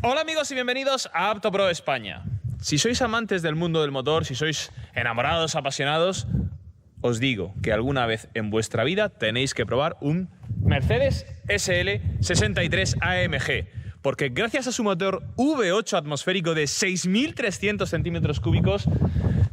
Hola amigos y bienvenidos a Apto Pro España. Si sois amantes del mundo del motor, si sois enamorados, apasionados, os digo que alguna vez en vuestra vida tenéis que probar un Mercedes SL 63 AMG, porque gracias a su motor V8 atmosférico de 6.300 centímetros cúbicos,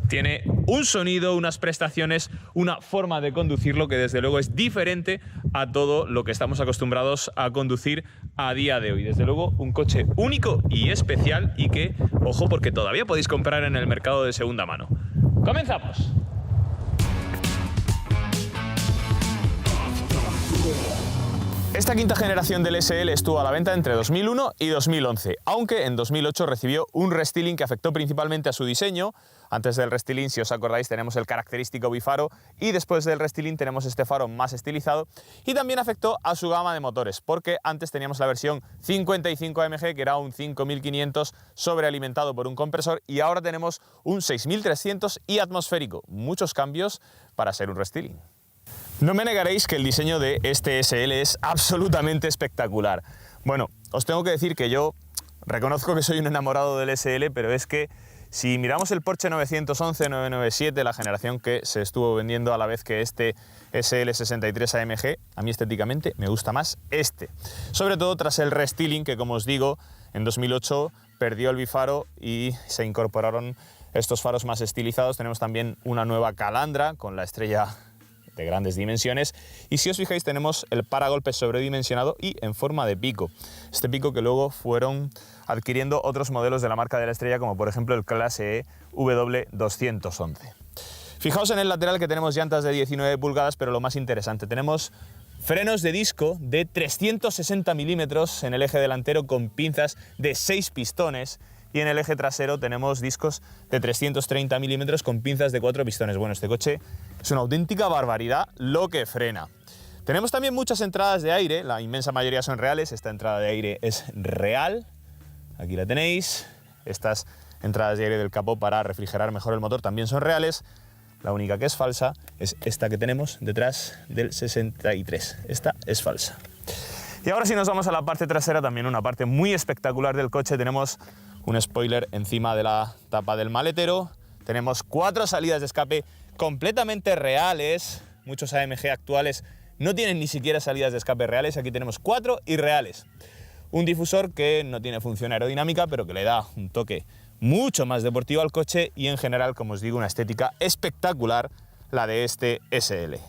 tiene un sonido, unas prestaciones, una forma de conducirlo que desde luego es diferente a todo lo que estamos acostumbrados a conducir a día de hoy. Desde luego un coche único y especial y que, ojo, porque todavía podéis comprar en el mercado de segunda mano. ¡Comenzamos! Esta quinta generación del SL estuvo a la venta entre 2001 y 2011, aunque en 2008 recibió un restyling que afectó principalmente a su diseño. Antes del restyling, si os acordáis, tenemos el característico bifaro y después del restyling tenemos este faro más estilizado, y también afectó a su gama de motores, porque antes teníamos la versión 55 AMG, que era un 5500 sobrealimentado por un compresor, y ahora tenemos un 6300 y atmosférico. Muchos cambios para ser un restyling. No me negaréis que el diseño de este SL es absolutamente espectacular. Bueno, os tengo que decir que yo reconozco que soy un enamorado del SL, pero es que si miramos el Porsche 911, 997, la generación que se estuvo vendiendo a la vez que este SL63 AMG, a mí estéticamente me gusta más este. Sobre todo tras el restyling que, como os digo, en 2008 perdió el bifaro y se incorporaron estos faros más estilizados. Tenemos también una nueva calandra con la estrella de grandes dimensiones, y si os fijáis tenemos el paragolpes sobredimensionado y en forma de pico. Este pico que luego fueron adquiriendo otros modelos de la marca de la estrella, como por ejemplo el Clase E W211. Fijaos en el lateral que tenemos llantas de 19 pulgadas, pero lo más interesante, tenemos frenos de disco de 360 milímetros en el eje delantero con pinzas de 6 pistones, y en el eje trasero tenemos discos de 330 milímetros con pinzas de 4 pistones. Bueno, este coche es una auténtica barbaridad lo que frena. Tenemos también muchas entradas de aire, la inmensa mayoría son reales. Esta entrada de aire es real, aquí la tenéis. Estas entradas de aire del capó para refrigerar mejor el motor también son reales. La única que es falsa es esta que tenemos detrás del 63, esta es falsa. Y ahora si nos vamos a la parte trasera, también una parte muy espectacular del coche. Tenemos un spoiler encima de la tapa del maletero, tenemos 4 salidas de escape completamente reales. Muchos AMG actuales no tienen ni siquiera salidas de escape reales, aquí tenemos 4 irreales. Un difusor que no tiene función aerodinámica, pero que le da un toque mucho más deportivo al coche, y en general, como os digo, una estética espectacular la de este SL.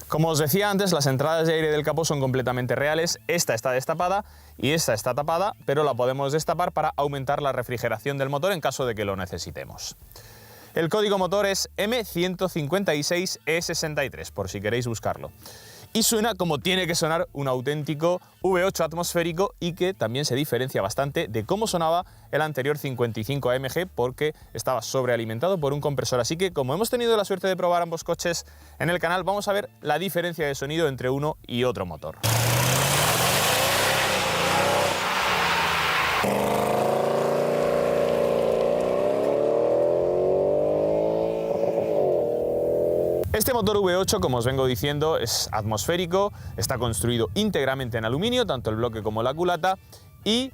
Como os decía antes, las entradas de aire del capó son completamente reales. Esta está destapada y esta está tapada, pero la podemos destapar para aumentar la refrigeración del motor en caso de que lo necesitemos. El código motor es M156E63, por si queréis buscarlo. Y suena como tiene que sonar un auténtico V8 atmosférico, y que también se diferencia bastante de cómo sonaba el anterior 55 AMG, porque estaba sobrealimentado por un compresor. Así que, como hemos tenido la suerte de probar ambos coches en el canal, vamos a ver la diferencia de sonido entre uno y otro motor. Este motor V8, como os vengo diciendo, es atmosférico, está construido íntegramente en aluminio, tanto el bloque como la culata, y,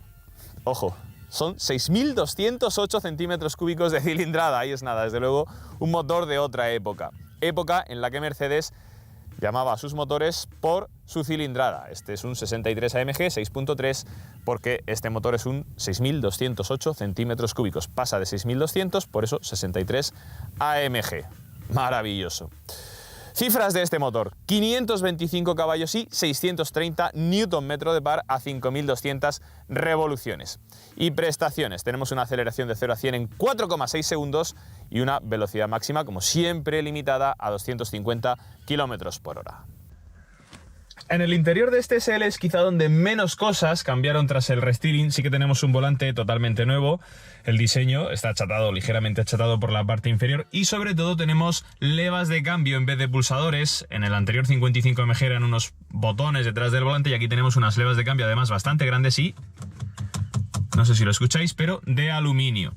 ojo, son 6.208 centímetros cúbicos de cilindrada. Ahí es nada, desde luego, un motor de otra época. Época en la que Mercedes llamaba a sus motores por su cilindrada. Este es un 63 AMG 6.3, porque este motor es un 6.208 centímetros cúbicos. Pasa de 6.200, por eso 63 AMG. Maravilloso. Cifras de este motor: 525 caballos y 630 Nm de par a 5.200 revoluciones. Y prestaciones: tenemos una aceleración de 0 a 100 en 4,6 segundos y una velocidad máxima, como siempre, limitada a 250 km/h. En el interior de este SL es quizá donde menos cosas cambiaron tras el restyling. Sí que tenemos un volante totalmente nuevo, el diseño está achatado, ligeramente achatado por la parte inferior, y sobre todo tenemos levas de cambio en vez de pulsadores. En el anterior 55 AMG eran unos botones detrás del volante, y aquí tenemos unas levas de cambio además bastante grandes y, no sé si lo escucháis, pero de aluminio.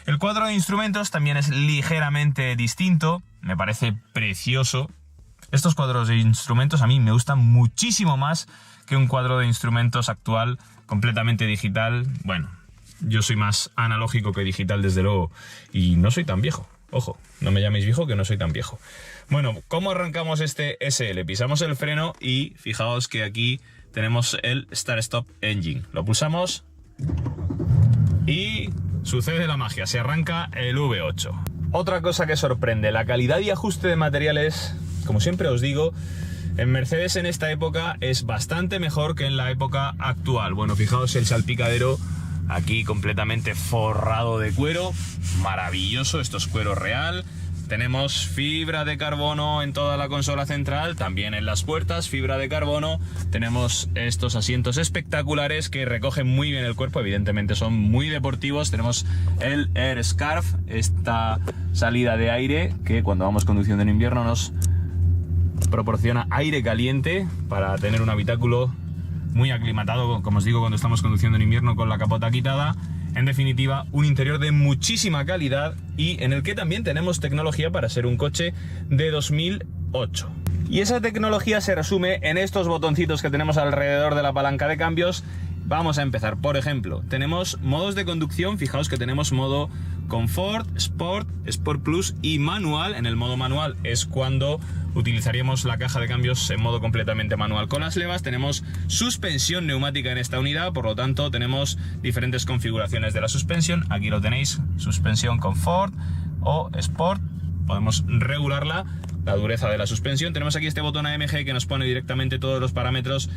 El cuadro de instrumentos también es ligeramente distinto, me parece precioso. Estos cuadros de instrumentos a mí me gustan muchísimo más que un cuadro de instrumentos actual completamente digital. Bueno, Yo soy más analógico que digital, desde luego, y no soy tan viejo. Ojo, no me llaméis viejo, que no soy tan viejo. Bueno, ¿cómo arrancamos este SL? Pisamos el freno y fijaos que aquí tenemos el Start Stop Engine. Lo pulsamos y sucede la magia, se arranca el V8. Otra cosa que sorprende, la calidad y ajuste de materiales, como siempre os digo, en Mercedes en esta época es bastante mejor que en la época actual. Bueno, fijaos el salpicadero aquí completamente forrado de cuero, maravilloso, esto es cuero real. Tenemos fibra de carbono en toda la consola central, también en las puertas, fibra de carbono. Tenemos estos asientos espectaculares que recogen muy bien el cuerpo, evidentemente son muy deportivos. Tenemos el Air Scarf, esta salida de aire que cuando vamos conduciendo en invierno nos proporciona aire caliente para tener un habitáculo muy aclimatado, como os digo, cuando estamos conduciendo en invierno con la capota quitada. En definitiva, un interior de muchísima calidad y en el que también tenemos tecnología para ser un coche de 2008. Y esa tecnología se resume en estos botoncitos que tenemos alrededor de la palanca de cambios. Vamos a empezar. Por ejemplo, tenemos modos de conducción. Fijaos que tenemos modo Comfort, Sport, Sport Plus y Manual. En el modo manual es cuando utilizaríamos la caja de cambios en modo completamente manual con las levas. Tenemos suspensión neumática en esta unidad, por lo tanto tenemos diferentes configuraciones de la suspensión. Aquí lo tenéis, suspensión Comfort o Sport. Podemos regularla, la dureza de la suspensión. Tenemos aquí este botón AMG que nos pone directamente todos los parámetros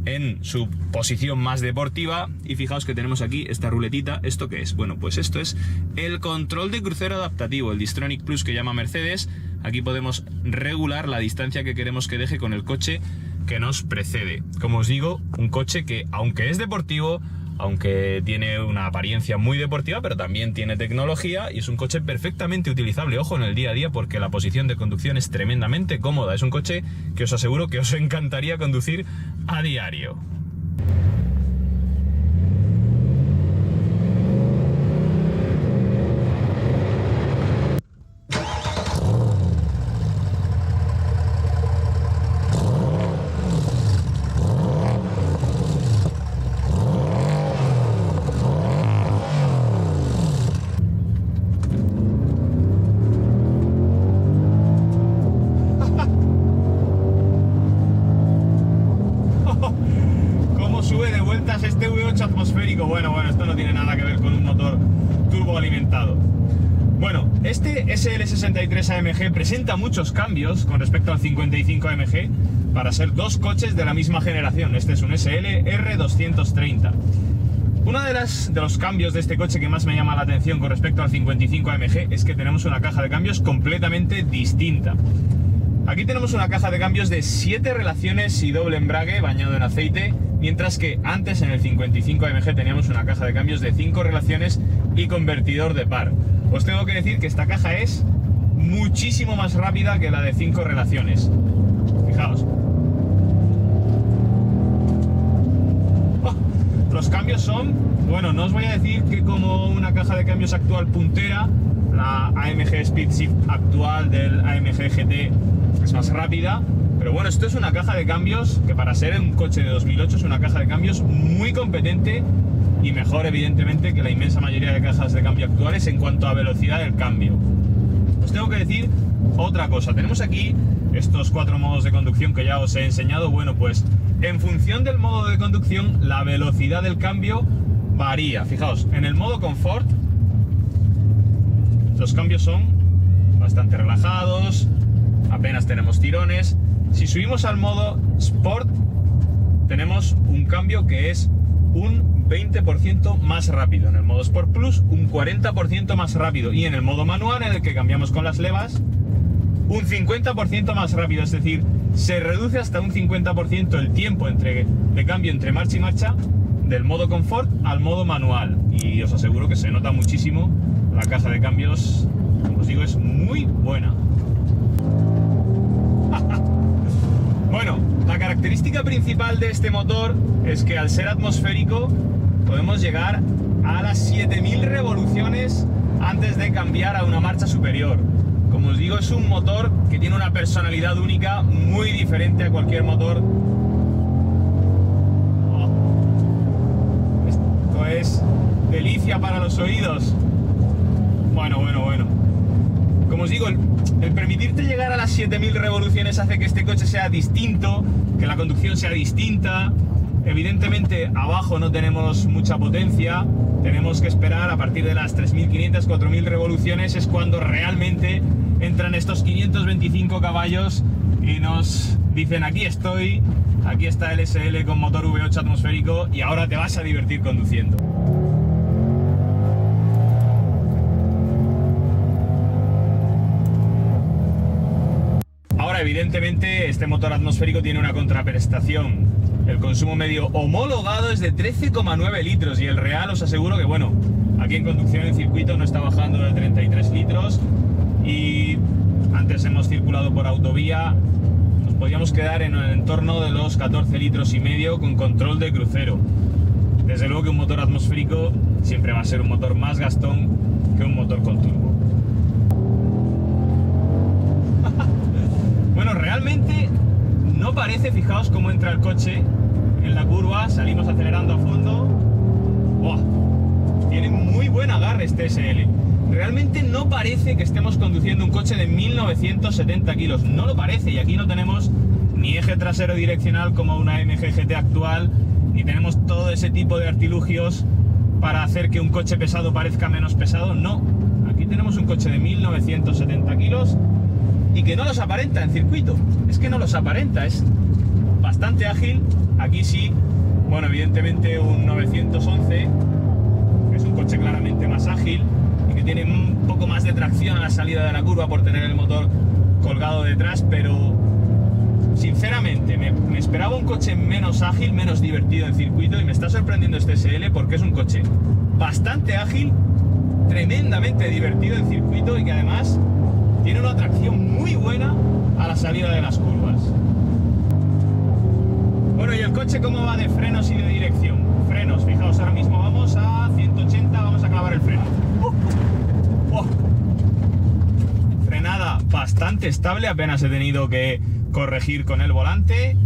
en su posición más deportiva, y fijaos que tenemos aquí esta ruletita. ¿Esto qué es? Bueno, pues esto es el control de crucero adaptativo, el Distronic Plus que llama Mercedes. Aquí podemos regular la distancia que queremos que deje con el coche que nos precede. Como os digo, un coche que, aunque es deportivo, aunque tiene una apariencia muy deportiva, pero también tiene tecnología y es un coche perfectamente utilizable, ojo, en el día a día, porque la posición de conducción es tremendamente cómoda. Es un coche que os aseguro que os encantaría conducir a diario. Este V8 atmosférico, bueno, esto no tiene nada que ver con un motor turbo alimentado. Bueno, este SL63 AMG presenta muchos cambios con respecto al 55 AMG para ser dos coches de la misma generación. Este es un SL R230. Uno de los cambios de este coche que más me llama la atención con respecto al 55 AMG es que tenemos una caja de cambios completamente distinta. Aquí tenemos una caja de cambios de 7 relaciones y doble embrague bañado en aceite, mientras que antes en el 55 AMG teníamos una caja de cambios de 5 relaciones y convertidor de par. Os tengo que decir que esta caja es muchísimo más rápida que la de 5 relaciones. Fijaos. Los cambios son, bueno, no os voy a decir que como una caja de cambios actual puntera, la AMG Speed Shift actual del AMG GT es más rápida, pero bueno, esto es una caja de cambios que para ser un coche de 2008 es una caja de cambios muy competente y mejor evidentemente que la inmensa mayoría de cajas de cambio actuales en cuanto a velocidad del cambio. Os tengo que decir otra cosa, tenemos aquí estos 4 modos de conducción que ya os he enseñado. Bueno, pues en función del modo de conducción la velocidad del cambio varía. Fijaos, en el modo Comfort los cambios son bastante relajados, apenas tenemos tirones. Si subimos al modo Sport tenemos un cambio que es un 20% más rápido, en el modo Sport Plus un 40% más rápido, y en el modo manual, en el que cambiamos con las levas, un 50% más rápido. Es decir, se reduce hasta un 50% el tiempo de cambio entre marcha y marcha del modo Confort al modo manual, y os aseguro que se nota muchísimo. La caja de cambios, como os digo, es muy buena. Bueno, la característica principal de este motor es que al ser atmosférico podemos llegar a las 7000 revoluciones antes de cambiar a una marcha superior. Como os digo, es un motor que tiene una personalidad única muy diferente a cualquier motor. Esto es de delicia para los oídos. Bueno. Como os digo, el permitirte llegar a las 7000 revoluciones hace que este coche sea distinto, que la conducción sea distinta. Evidentemente abajo no tenemos mucha potencia, tenemos que esperar a partir de las 3500, 4000 revoluciones, es cuando realmente entran estos 525 caballos y nos dicen: aquí estoy, aquí está el SL con motor V8 atmosférico y ahora te vas a divertir conduciendo. Ahora, evidentemente, este motor atmosférico tiene una contraprestación. El consumo medio homologado es de 13,9 litros y el real os aseguro que, bueno, aquí en conducción en circuito no está bajando de 33 litros y antes hemos circulado por autovía, nos podíamos quedar en el entorno de los 14 litros y medio con control de crucero. Desde luego que un motor atmosférico siempre va a ser un motor más gastón que un motor con turbo. Bueno, realmente no parece, fijaos cómo entra el coche en la curva, salimos acelerando a fondo. ¡Buah! Tiene muy buen agarre este SL. Realmente no parece que estemos conduciendo un coche de 1970 kilos, no lo parece, y aquí no tenemos ni eje trasero direccional como una MG GT actual, ni tenemos todo ese tipo de artilugios para hacer que un coche pesado parezca menos pesado, no. Aquí tenemos un coche de 1970 kilos y que no los aparenta en circuito, es que no los aparenta, es bastante ágil. Aquí sí, bueno, evidentemente un 911, que es un coche claramente más ágil y que tiene un poco más de tracción a la salida de la curva por tener el motor colgado detrás, pero sinceramente me esperaba un coche menos ágil, menos divertido en circuito, y me está sorprendiendo este SL porque es un coche bastante ágil, tremendamente divertido en circuito y que además tiene una tracción muy buena a la salida de las curvas. Bueno, ¿y el coche cómo va de frenos y de dirección? Frenos, fijaos, ahora mismo vamos a 180, vamos a clavar el freno. Frenada bastante estable, apenas he tenido que corregir con el volante.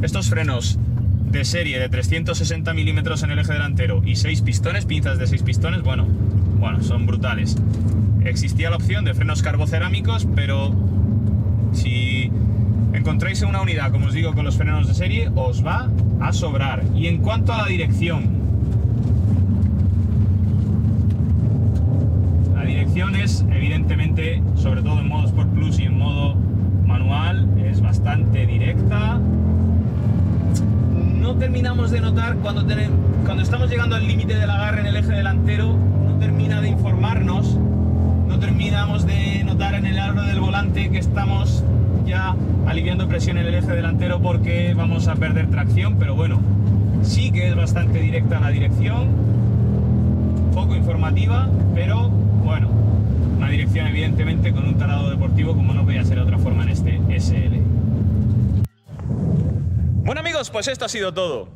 Estos frenos de serie de 360 milímetros en el eje delantero y 6 pistones, pinzas de 6 pistones, bueno, son brutales. Existía la opción de frenos carbocerámicos, pero si encontráis una unidad, como os digo, con los frenos de serie, os va a sobrar. Y en cuanto a la dirección es, evidentemente, sobre todo en modo Sport Plus y en modo manual, es bastante directa. No terminamos de notar cuando estamos llegando al límite del agarre en el eje delantero, no termina de informarnos. No terminamos de notar en el aro del volante que estamos ya aliviando presión en el eje delantero porque vamos a perder tracción, pero bueno, sí que es bastante directa la dirección, poco informativa, pero bueno, una dirección evidentemente con un tarado deportivo como no podía ser de otra forma en este SL. Bueno amigos, pues esto ha sido todo.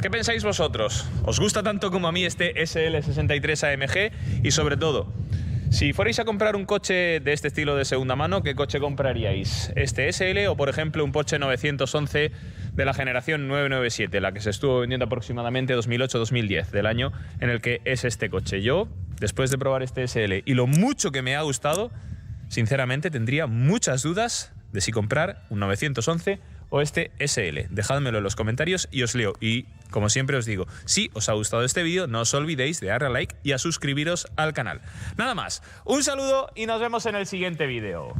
¿Qué pensáis vosotros? ¿Os gusta tanto como a mí este SL63 AMG? Y sobre todo, si fuerais a comprar un coche de este estilo de segunda mano, ¿qué coche compraríais? ¿Este SL o, por ejemplo, un Porsche 911 de la generación 997, la que se estuvo vendiendo aproximadamente 2008-2010, del año en el que es este coche? Yo, después de probar este SL y lo mucho que me ha gustado, sinceramente tendría muchas dudas de si comprar un 911 o este SL. Dejádmelo en los comentarios y os leo. Y como siempre os digo, si os ha gustado este vídeo, no os olvidéis de darle a like y a suscribiros al canal. Nada más, un saludo y nos vemos en el siguiente vídeo.